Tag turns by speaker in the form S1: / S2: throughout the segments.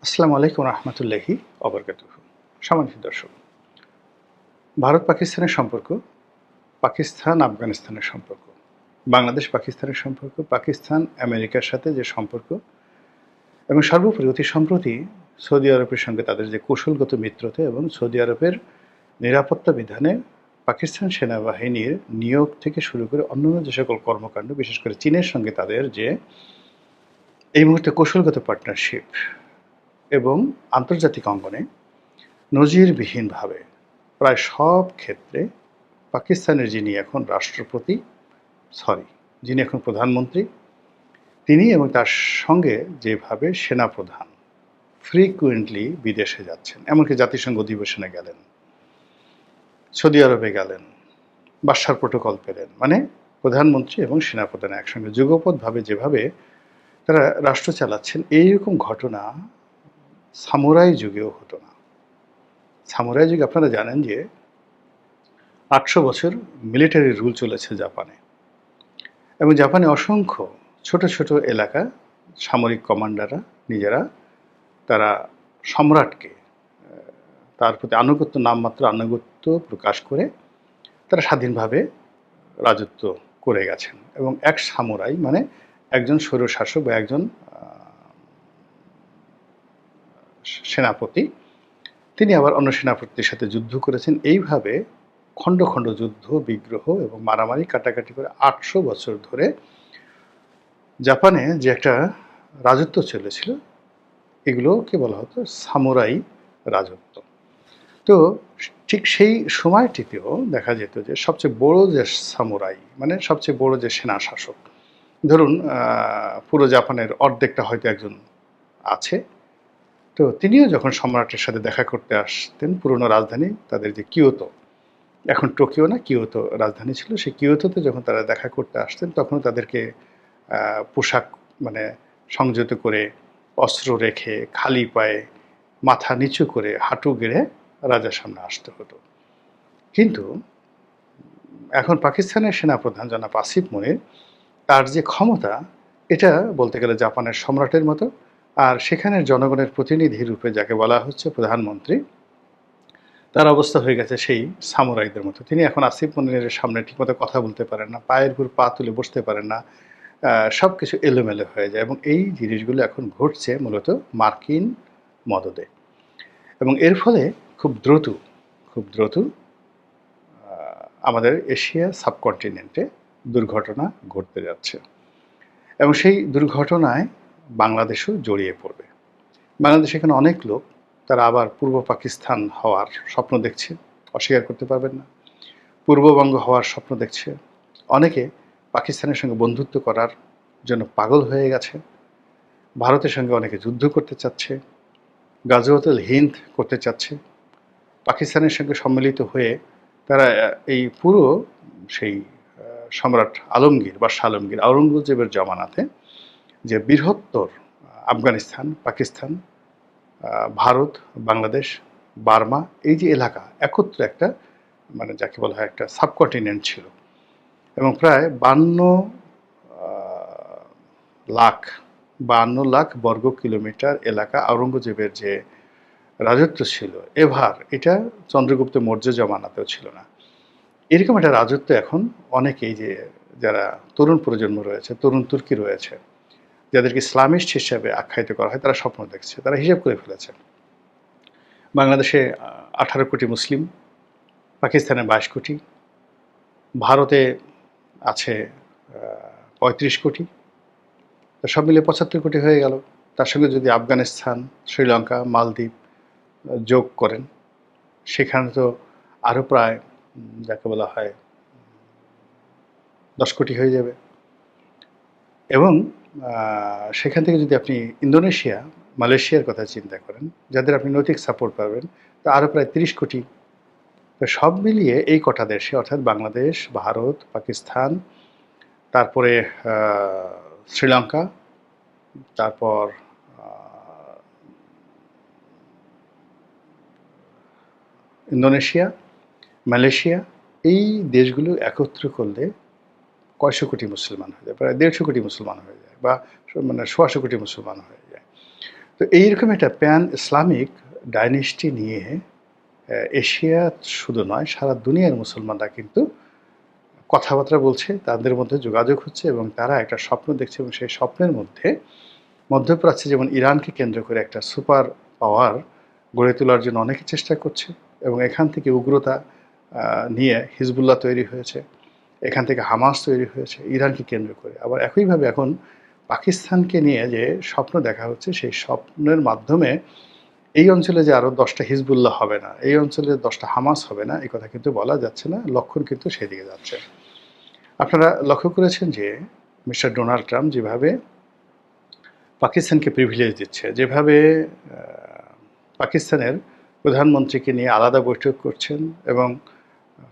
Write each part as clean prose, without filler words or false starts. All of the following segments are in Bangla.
S1: আসসালামু আলাইকুম রহমতুল্লাহি অবরকাতুহ। সম্মানিত দর্শক, ভারত পাকিস্তানের সম্পর্ক, পাকিস্তান আফগানিস্তানের সম্পর্ক, বাংলাদেশ পাকিস্তানের সম্পর্ক, পাকিস্তান আমেরিকার সাথে যে সম্পর্ক এবং সর্বোপরি অতি সম্প্রতি সৌদি আরবের সঙ্গে তাদের যে কৌশলগত মিত্রতা এবং সৌদি আরবের নিরাপত্তা বিধানে পাকিস্তান সেনাবাহিনীর নিয়োগ থেকে শুরু করে অন্যান্য যে সকল কর্মকাণ্ড, বিশেষ করে চীনের সঙ্গে তাদের যে এই মুহূর্তে কৌশলগত পার্টনারশিপ এবং আন্তর্জাতিক অঙ্গনে নজিরবিহীনভাবে প্রায় সব ক্ষেত্রে পাকিস্তানের যিনি এখন যিনি এখন প্রধানমন্ত্রী, তিনি এবং তার সঙ্গে যেভাবে সেনাপ্রধান ফ্রিকুয়েন্টলি বিদেশে যাচ্ছেন, এমনকি জাতিসংঘ অধিবেশনে গেলেন, সৌদি আরবে গেলেন, বাদশার প্রোটোকল পেলেন, মানে প্রধানমন্ত্রী এবং সেনাপ্রধান একসঙ্গে যুগপৎভাবে যেভাবে তারা রাষ্ট্র চালাচ্ছেন, এইরকম ঘটনা সামুরাই যুগেও হতো না। সামুরাই যুগে আপনারা জানেন যে 800 বছর মিলিটারি রুল চলেছে জাপানে, এবং জাপানে অসংখ্য ছোট ছোট এলাকা সামরিক কমান্ডাররা নিজেরা তারা সম্রাটকে তার প্রতি আনুগত্য, নামমাত্র আনুগত্য প্রকাশ করে তারা স্বাধীনভাবে রাজত্ব করে গেছেন। এবং এক সামুরাই মানে একজন স্বৈরশাসক বা একজন সেনাপতি, তিনি আবার অন্য সেনাপতির সাথে যুদ্ধ করেছেন। এইভাবে খণ্ড খণ্ড যুদ্ধ, বিগ্রহ এবং মারামারি কাটাকাটি করে 800 বছর ধরে জাপানে যে একটা রাজত্ব চলেছিল, এগুলোকে বলা হতো সামুরাই রাজত্ব। তো ঠিক সেই সময়টিতেও দেখা যেত যে সবচেয়ে বড় যে সামুরাই, মানে সবচেয়ে বড় যে সেনা শাসক, ধরুন পুরো জাপানের অর্ধেকটা হয়তো একজন আছে, তো তিনিও যখন সম্রাটের সাথে দেখা করতে আসতেন পুরনো রাজধানী তাদের যে কিয়োতো, এখন টোকিও না, কিয়োতো রাজধানী ছিল, সেই কিয়োতোতে যখন তারা দেখা করতে আসতেন তখন তাদেরকে পোশাক মানে সংযত করে, অস্ত্র রেখে, খালি পায়ে, মাথা নিচু করে, হাঁটু গেড়ে রাজার সামনে আসতে হতো। কিন্তু এখন পাকিস্তানের সেনাপ্রধান জনাব আসিফ মনির, তার যে ক্ষমতা, এটা বলতে গেলে জাপানের সম্রাটের মতো। আর সেখানের জনগণের প্রতিনিধি রূপে যাকে বলা হচ্ছে প্রধানমন্ত্রী, তার অবস্থা হয়ে গেছে সেই সামুরাইদের মতো। তিনি এখন আসিফ মনিরের সামনে ঠিকমতো কথা বলতে পারেন না, পায়ের উপর পা তুলে বসতে পারেন না, সব কিছু এলোমেলো হয়ে যায়। এবং এই জিনিসগুলো এখন ঘটছে মূলত মার্কিন মদদে, এবং এর ফলে খুব দ্রুত আমাদের এশিয়া সাবকন্টিনেন্টে দুর্ঘটনা ঘটতে যাচ্ছে, এবং সেই দুর্ঘটনায় বাংলাদেশও জড়িয়ে পড়বে। বাংলাদেশে এখানে অনেক লোক তারা আবার পূর্ব পাকিস্তান হওয়ার স্বপ্ন দেখছে, অস্বীকার করতে পারবেন না। পূর্ববঙ্গ হওয়ার স্বপ্ন দেখছে। অনেকে পাকিস্তানের সঙ্গে বন্ধুত্ব করার জন্য পাগল হয়ে গেছে। ভারতের সঙ্গে অনেকে যুদ্ধ করতে চাচ্ছে, গাজওয়াতুল হিন্দ করতে চাচ্ছে। পাকিস্তানের সঙ্গে সম্মিলিত হয়ে তারা এই পুরো সেই সম্রাট আলমগীর বা আলমগীর, আওরঙ্গজেবের জমানাতে যে বৃহত্তর আফগানিস্তান, পাকিস্তান, ভারত, বাংলাদেশ, বার্মা, এই যে এলাকা একত্রে একটা মানে যাকে বলা হয় একটা সাবকন্টিনেন্ট ছিল, এবং প্রায় 52 লাখ বর্গ কিলোমিটার এলাকা আওরঙ্গজেবের যে রাজত্ব ছিল, এভার এটা চন্দ্রগুপ্ত মৌর্য জমানাতেও ছিল না। এরকম একটা রাজত্ব এখন অনেকেই, যে যারা তরুণ প্রজন্ম রয়েছে, তরুণ তুর্কি রয়েছে, যাদেরকে ইসলামিস্ট হিসেবে আখ্যায়িত করা হয়, তারা স্বপ্ন দেখছে, তারা হিসাব করে ফেলেছে। বাংলাদেশে 18 কোটি মুসলিম, পাকিস্তানে 22 কোটি, ভারতে আছে 35 কোটি, সব মিলে 75 কোটি হয়ে গেল। তার সঙ্গে যদি আফগানিস্তান, শ্রীলঙ্কা, মালদ্বীপ যোগ করেন, সেখানে তো আরও প্রায় যাকে বলা হয় 10 কোটি হয়ে যাবে। এবং সেখান থেকে যদি আপনি ইন্দোনেশিয়া, মালয়েশিয়ার কথা চিন্তা করেন, যাদের আপনি নৈতিক সাপোর্ট পাবেন, তা আরও প্রায় 30 কোটি। তো সব মিলিয়ে এই কটা দেশে, অর্থাৎ বাংলাদেশ, ভারত, পাকিস্তান, তারপরে শ্রীলঙ্কা, তারপর ইন্দোনেশিয়া, মালয়েশিয়া, এই দেশগুলো একত্র করলে কয়শো কোটি মুসলমান হয়ে যায়, প্রায় 150 কোটি মুসলমান হয়ে যায়, বা মানে 125 কোটি মুসলমান হয়ে যায়। তো এইরকম একটা প্যান ইসলামিক ডাইনেস্টি নিয়ে এশিয়া শুধু নয়, সারা দুনিয়ার মুসলমানরা কিন্তু কথাবার্তা বলছে, তাদের মধ্যে যোগাযোগ হচ্ছে এবং তারা একটা স্বপ্ন দেখছে এবং সেই স্বপ্নের মধ্যে মধ্যপ্রাচ্যে যেমন ইরানকে কেন্দ্র করে একটা সুপার পাওয়ার গড়ে তোলার জন্য অনেকে চেষ্টা করছে এবং এখান থেকে উগ্রতা নিয়ে হিজবুল্লাহ তৈরি হয়েছে, এখান থেকে হামাস তৈরি হয়েছে ইরানকে কেন্দ্র করে। আবার একইভাবে এখন পাকিস্তানকে নিয়ে যে স্বপ্ন দেখা হচ্ছে, সেই স্বপ্নের মাধ্যমে এই অঞ্চলে যে আরও 10টা হিজবুল্লাহ হবে না, এই অঞ্চলে 10টা হামাস হবে না, এই কথা কিন্তু বলা যাচ্ছে না, লক্ষণ কিন্তু সেদিকে যাচ্ছে। আপনারা লক্ষ্য করেছেন যে মিস্টার ডোনাল্ড ট্রাম্প যেভাবে পাকিস্তানকে প্রিভিলেজ দিচ্ছে, যেভাবে পাকিস্তানের প্রধানমন্ত্রীকে নিয়ে আলাদা বৈঠক করছেন এবং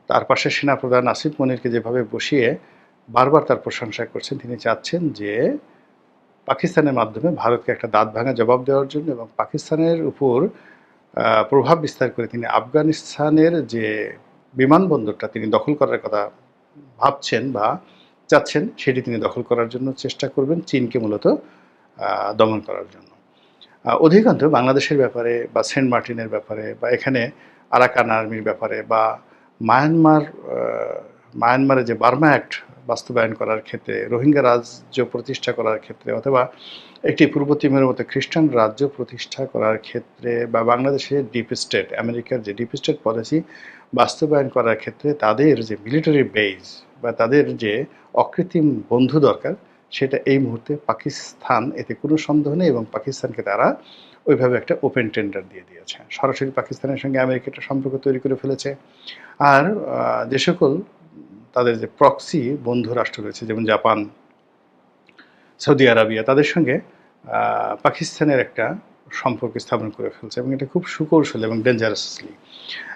S1: তার পাশে সেনাপ্রধান আসিফ মনিরকে যেভাবে বসিয়ে বারবার তার প্রশংসা করছেন, তিনি চাচ্ছেন যে পাকিস্তানের মাধ্যমে ভারতকে একটা দাঁত ভাঙা জবাব দেওয়ার জন্য এবং পাকিস্তানের উপর প্রভাব বিস্তার করে তিনি আফগানিস্তানের যে বিমানবন্দরটা তিনি দখল করার কথা ভাবছেন বা চাচ্ছেন, সেটি তিনি দখল করার জন্য চেষ্টা করবেন, চীনকে মূলত দমন করার জন্য। অধিকাংশ বাংলাদেশের ব্যাপারে বা সেন্ট মার্টিনের ব্যাপারে বা এখানে আরাকান আর্মির ব্যাপারে বা মায়ানমারে যে বার্মা অ্যাক্ট বাস্তবায়ন করার ক্ষেত্রে, রোহিঙ্গা রাজ্য প্রতিষ্ঠা করার ক্ষেত্রে, অথবা একটি পূর্ব তিমুরের মতো খ্রিস্টান রাজ্য প্রতিষ্ঠা করার ক্ষেত্রে, বা বাংলাদেশের ডিপ স্টেট, আমেরিকার যে ডিপ স্টেট পলিসি বাস্তবায়ন করার ক্ষেত্রে তাদের যে মিলিটারি বেজ বা তাদের যে অকৃত্রিম বন্ধু দরকার, সেটা এই মুহূর্তে পাকিস্তান, এতে কোনো সন্দেহ নেই। এবং পাকিস্তানকে তারা ওইভাবে একটা ওপেন টেন্ডার দিয়ে দিয়েছে, সরাসরি পাকিস্তানের সঙ্গে আমেরিকা একটা সম্পর্ক তৈরি করে ফেলেছে। আর যে সকল তাদের যে প্রক্সি বন্ধু রাষ্ট্র রয়েছে, যেমন জাপান, সৌদি আরবিয়া, তাদের সঙ্গে পাকিস্তানের একটা সম্পর্ক স্থাপন করে ফেলছে এবং এটা খুব সুকৌশল এবং ডেঞ্জারাসলি।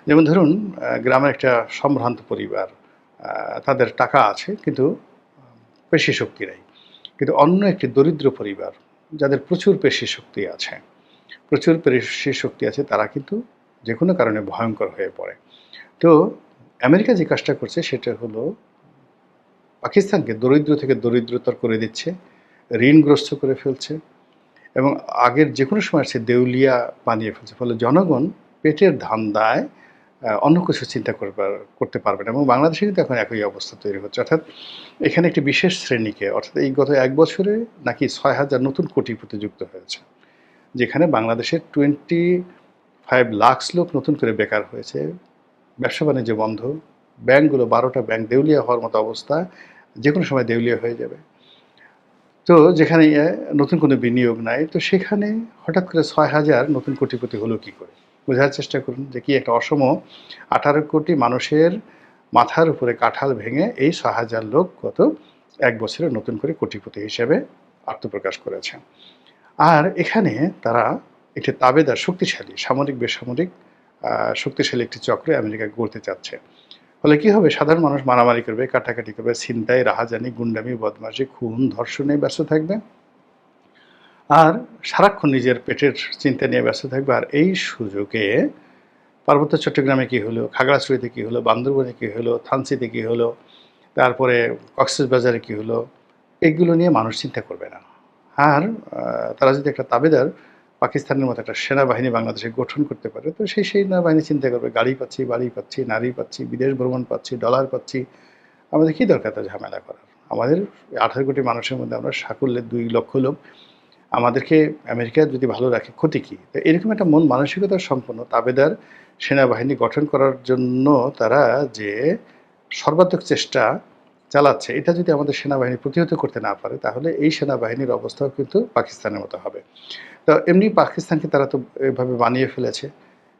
S1: যেমন ধরুন, গ্রামের একটা সম্ভ্রান্ত পরিবার, তাদের টাকা আছে কিন্তু পেশি শক্তি নেই, কিন্তু অন্য একটি দরিদ্র পরিবার যাদের প্রচুর পেশি শক্তি আছে, তারা কিন্তু যে কোনো কারণে ভয়ঙ্কর হয়ে পড়ে। তো আমেরিকা যে কাজটা করছে সেটা হলো পাকিস্তানকে দরিদ্র থেকে দরিদ্রতর করে দিচ্ছে, ঋণগ্রস্ত করে ফেলছে এবং আগের যে কোনো সময় সে দেউলিয়া বানিয়ে ফেলছে। ফলে জনগণ পেটের ধান্দায় অন্য কিছু চিন্তা করতে পারবে না। এবং বাংলাদেশে কিন্তু এখন একই অবস্থা তৈরি হচ্ছে, অর্থাৎ এখানে একটি বিশেষ শ্রেণীকে, অর্থাৎ এই গত 1 বছরে নাকি 6,000 নতুন কোটিপতি যুক্ত হয়েছে, যেখানে বাংলাদেশের 25 লাখ লোক নতুন করে বেকার হয়েছে, ব্যবসা বাণিজ্য বন্ধ, ব্যাংকগুলো 12টা ব্যাংক দেউলিয়া হওয়ার মতো অবস্থা, যে কোনো সময় দেউলিয়া হয়ে যাবে। তো যেখানে নতুন কোনো বিনিয়োগ নাই, তো সেখানে হঠাৎ করে 6,000 নতুন কোটিপতি হলো কী করে? বোঝার চেষ্টা করুন যে কি একটা অসম 18 কোটি মানুষের মাথার উপরে কাঁঠাল ভেঙে এই 6,000 লোক গত 1 বছরে নতুন করে কোটিপতি হিসেবে আত্মপ্রকাশ করেছে। আর এখানে তারা একটি তাবেদার, শক্তিশালী সামরিক বেসামরিক শক্তিশালী একটি চক্রে আমেরিকা গড়তে চাচ্ছে। ফলে কী হবে? সাধারণ মানুষ মারামারি করবে, কাটাকাটি করবে, ছিনতাই, রাহাজানি, গুন্ডামি, বদমাশি, খুন, ধর্ষণে ব্যস্ত থাকবে আর সারাক্ষণ নিজের পেটের চিন্তা নিয়ে ব্যস্ত থাকবে। আর এই সুযোগে পার্বত্য চট্টগ্রামে কী হলো, খাগড়াছড়িতে কী হলো, বান্দরবনে কী হলো, থানচিতে কী হলো, তারপরে কক্সবাজারে কী হলো, এগুলো নিয়ে মানুষ চিন্তা করবে না। আর তারা যদি একটা তাবেদার পাকিস্তানের মতো একটা সেনাবাহিনী বাংলাদেশে গঠন করতে পারে, তো সেই সেনাবাহিনী চিন্তা করবে, গাড়ি পাচ্ছি, বাড়ি পাচ্ছি, নারী পাচ্ছি, বিদেশ ভ্রমণ পাচ্ছি, ডলার পাচ্ছি, আমাদের কী দরকার তা ঝামেলা করার? আমাদের 18 কোটি মানুষের মধ্যে আমরা সাকুল্যে 2 লক্ষ লোক, আমাদেরকে আমেরিকা যদি ভালো রাখে ক্ষতি কী? তো এরকম একটা মন মানসিকতা সম্পন্ন তাবেদার সেনাবাহিনী গঠন করার জন্য তারা যে সর্বাত্মক চেষ্টা চালাচ্ছে, এটা যদি আমাদের সেনাবাহিনী প্রতিহত করতে না পারে, তাহলে এই সেনাবাহিনীর অবস্থাও কিন্তু পাকিস্তানের মতো হবে। তো এমনি পাকিস্তানকে তারা তো এভাবে বানিয়ে ফেলেছে।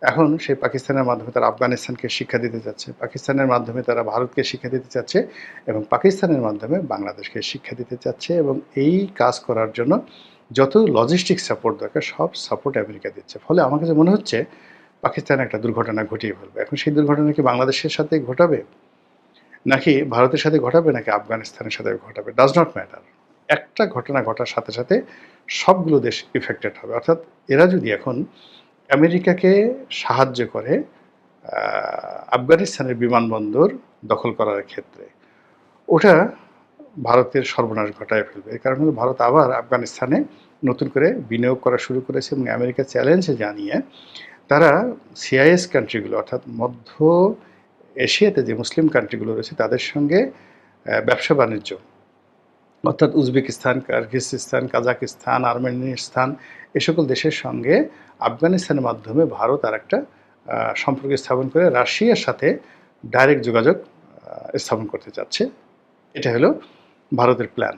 S1: এখন সেই পাকিস্তানের মাধ্যমে তারা আফগানিস্তানকে শিক্ষা দিতে চাচ্ছে, পাকিস্তানের মাধ্যমে তারা ভারতকে শিক্ষা দিতে চাচ্ছে এবং পাকিস্তানের মাধ্যমে বাংলাদেশকে শিক্ষা দিতে চাচ্ছে। এবং এই কাজ করার জন্য যত লজিস্টিক সাপোর্ট দরকার, সব সাপোর্ট আমেরিকা দিচ্ছে। ফলে আমার কাছে মনে হচ্ছে পাকিস্তান একটা দুর্ঘটনা ঘটিয়ে ফেলবে। এখন সেই দুর্ঘটনা কি বাংলাদেশের সাথে ঘটাবে, নাকি ভারতের সাথে ঘটাবে, নাকি আফগানিস্তানের সাথে ঘটাবে, ডাজ নট ম্যাটার। একটা ঘটনা ঘটার সাথে সাথে সবগুলো দেশ ইফেক্টেড হবে। অর্থাৎ এরা যদি এখন আমেরিকাকে সাহায্য করে আফগানিস্তানের বিমানবন্দর দখল করার ক্ষেত্রে, ওটা ভারতের সর্বনাশ ঘটায় ফেলবে। এর কারণ হলো ভারত আবার আফগানিস্তানে নতুন করে বিনিয়োগ করা শুরু করেছে এবং আমেরিকা চ্যালেঞ্জ জানিয়ে তারা সিআইএস কান্ট্রিগুলো অর্থাৎ মধ্য এশিয়াতে যে মুসলিম কান্ট্রিগুলো রয়েছে তাদের সঙ্গে ব্যবসা বাণিজ্য অর্থাৎ উজবেকিস্তান, কিরগিজস্তান, কাজাকিস্তান, আর্মেনিস্তান এ সকল দেশের সঙ্গে আফগানিস্তানের মাধ্যমে ভারত আর একটা সম্পর্ক স্থাপন করে রাশিয়ার সাথে ডাইরেক্ট যোগাযোগ স্থাপন করতে চাচ্ছে। এটা হলো ভারতের প্ল্যান।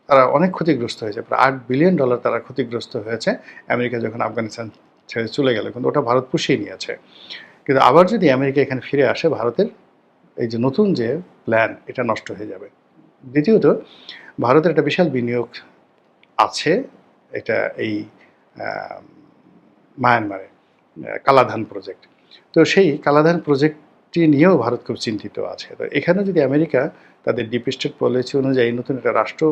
S1: তারা অনেক ক্ষতিগ্রস্ত হয়েছে, প্রায় $8 বিলিয়ন তারা ক্ষতিগ্রস্ত হয়েছে আমেরিকা যখন আফগানিস্তান ছেড়ে চলে গেল, কিন্তু ওটা ভারত পুষিয়ে নিয়েছে। কিন্তু আবার যদি আমেরিকা এখানে ফিরে আসে, ভারতের এই যে নতুন যে প্ল্যান এটা নষ্ট হয়ে যাবে। দ্বিতীয়ত, ভারতের একটা বিশাল বিনিয়োগ আছে, এটা এই মায়ানমারে কালাধান প্রজেক্ট। তো সেই কালাধান প্রজেক্টটি নিয়েও ভারত খুব চিন্তিত আছে। তো এখানে যদি আমেরিকা তাদের ডিপ স্টেট পলিসি অনুযায়ী নতুন একটা রাষ্ট্র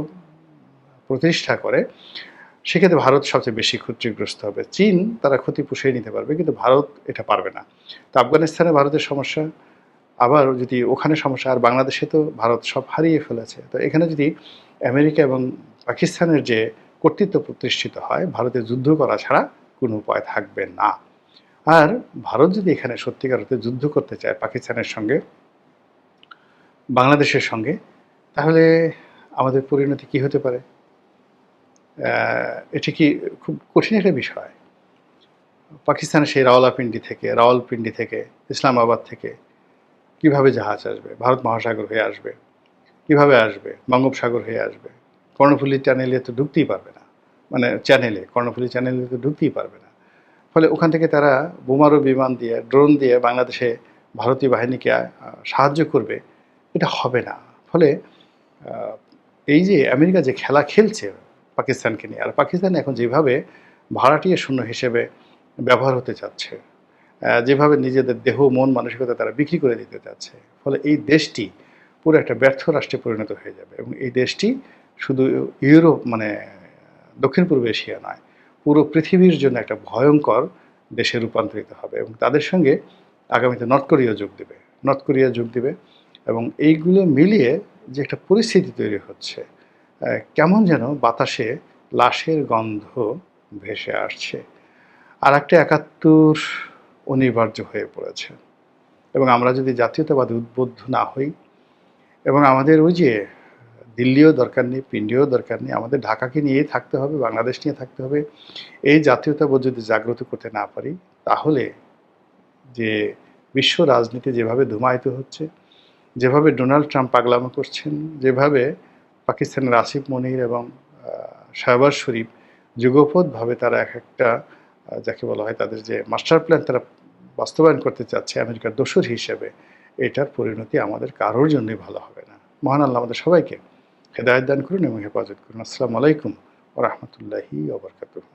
S1: প্রতিষ্ঠা করে, সেক্ষেত্রে ভারত সবচেয়ে বেশি ক্ষতিগ্রস্ত হবে। চীন তারা ক্ষতি পুষিয়ে নিতে পারবে, কিন্তু ভারত এটা পারবে না। তো আফগানিস্তানে ভারতের সমস্যা, আবার যদি ওখানে সমস্যা, আর বাংলাদেশে তো ভারত সব হারিয়ে ফেলেছে। তো এখানে যদি আমেরিকা এবং পাকিস্তানের যে কর্তৃত্ব প্রতিষ্ঠিত হয়, ভারতের যুদ্ধ করা ছাড়া কোনো উপায় থাকবে না। আর ভারত যদি এখানে সত্যিকার অর্থে যুদ্ধ করতে চায় পাকিস্তানের সঙ্গে, বাংলাদেশের সঙ্গে, তাহলে আমাদের পরিণতি কি হতে পারে? এটি কি খুব কঠিন একটা বিষয়? পাকিস্তানের সেই রাওয়ালপিন্ডি থেকে ইসলামাবাদ থেকে কিভাবে জাহাজ আসবে? ভারত মহাসাগর হয়ে আসবে, কিভাবে আসবে? বঙ্গোপসাগর হয়ে আসবে। কর্ণফুলী চ্যানেলে তো ঢুকতেই পারবে না, মানে কর্ণফুলী চ্যানেলে তো ঢুকতেই পারবে না। ফলে ওখান থেকে তারা বোমারু বিমান দিয়ে, ড্রোন দিয়ে বাংলাদেশে ভারতীয় বাহিনীকে সাহায্য করবে, এটা হবে না। ফলে এই যে আমেরিকা যে খেলা খেলছে পাকিস্তানকে নিয়ে, আর পাকিস্তান এখন যেভাবে ভাড়াটিয়া শূন্য হিসেবে ব্যবহার হতে চাচ্ছে, যেভাবে নিজেদের দেহ মন মানসিকতা তারা বিক্রি করে দিতে চাচ্ছে, ফলে এই দেশটি পুরো একটা ব্যর্থ রাষ্ট্রে পরিণত হয়ে যাবে। এবং এই দেশটি শুধু ইউরোপ মানে দক্ষিণ পূর্ব এশিয়া নয়, পুরো পৃথিবীর জন্য একটা ভয়ঙ্কর দেশে রূপান্তরিত হবে। এবং তাদের সঙ্গে আগামীতে নর্থ কোরিয়া যোগ দেবে। এবং এইগুলো মিলিয়ে যে একটা পরিস্থিতি তৈরি হচ্ছে, কেমন যেন বাতাসে লাশের গন্ধ ভেসে আসছে। আর একটা ৭১ অনিবার্য হয়ে পড়েছে। এবং আমরা যদি জাতীয়তাবাদী উদ্বুদ্ধ না হই, এবং আমাদের ওই যে দিল্লিও দরকার নেই, পিন্ডিও দরকার নেই, আমাদের ঢাকাকে নিয়েই থাকতে হবে, বাংলাদেশ নিয়ে থাকতে হবে, এই জাতীয়তাবোধ যদি জাগ্রত করতে না পারি, তাহলে যে বিশ্ব রাজনীতি যেভাবে ধুমায়িত হচ্ছে, যেভাবে ডোনাল্ড ট্রাম্প পাগলামো করছেন, যেভাবে পাকিস্তানের আসিফ মনির এবং শাহবাজ শরীফ যুগপৎভাবে তারা এক একটা যাকে বলা হয় তাদের যে মাস্টার প্ল্যান তারা বাস্তবায়ন করতে চাচ্ছে আমেরিকার দোসর হিসেবে, এটার পরিণতি আমাদের কারোর জন্যই ভালো হবে না। মহান আল্লাহ আমাদের সবাইকে হেদায়েত দান করুন এবং হেফাজত করুন। আসসালামু আলাইকুম ওয়া রাহমাতুল্লাহি ওয়া বারাকাতুহু।